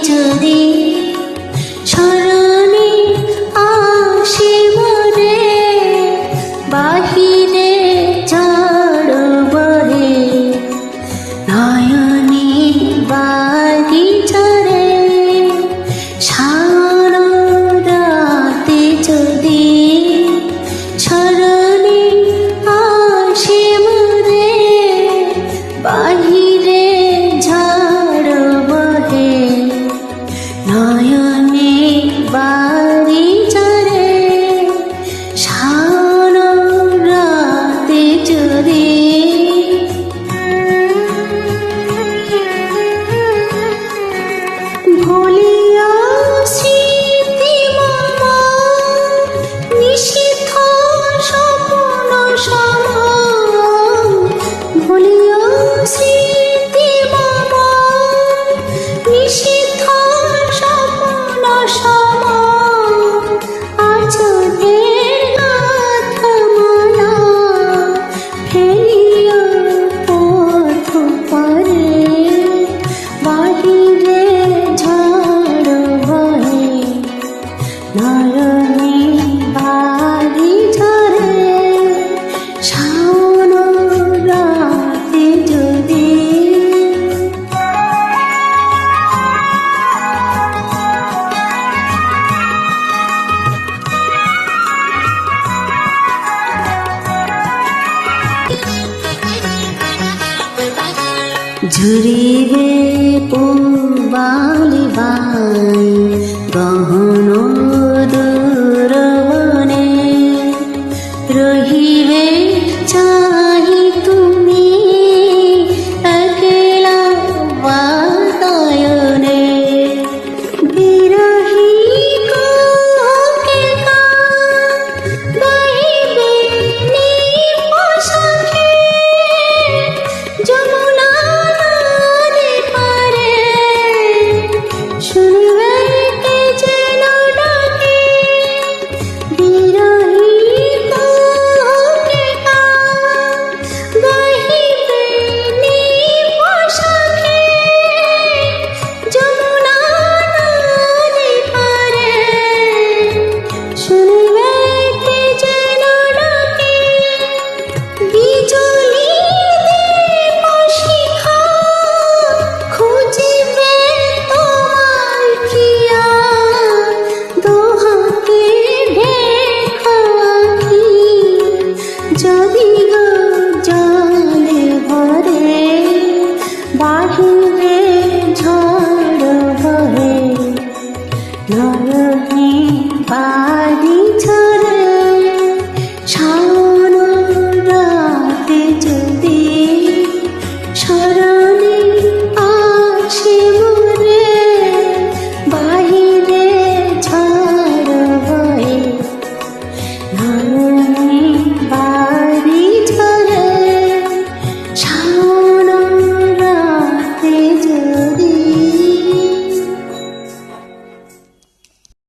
যদি স্মরণে আসে মনে, বাহিরে ঝড় বহে নয়নে বাড়ি ঝরে, সারা রাতে যদি স্মরণে আসে মনে, বাহিরে ঝড় বহে নয়নে বাড়ি ঝরে, সারা রাতে যদি ভুলিয়া স্মৃতি মামা নিষিদ্ধ স্বপ্ন সমান, ভুলিয়া স্মৃতি মামা নিষিদ্ধ স্বপ্ন সমান, আচরের গাঁথমালা ফেলিয়া পথ পারে, বাহিরে ঝড় বহে নয়নে বাড়ি ঝরে, সারা রাতে যদি ঝুরিবে পূবালি বাই গহন দূর বনে, রহিবে চাহি তুমি একলা বাতায়নে, বিরহী কাকে গাইবে নিঃশ্বাসে, যমুনা নদী পারে শুনবে কে যেন ডাকে, বিরহী কাকে গাইবে নিঃশ্বাসে, যমুনা নদী পারে শুনবে কে যেন ডাকে, বিজলি দীপশিখা খুঁজিবে তোমার প্রিয়া, দোহাকে দেখা আঁখি যদি গো জলে ভরে, বাহিরে ঝড় বহে নয়নে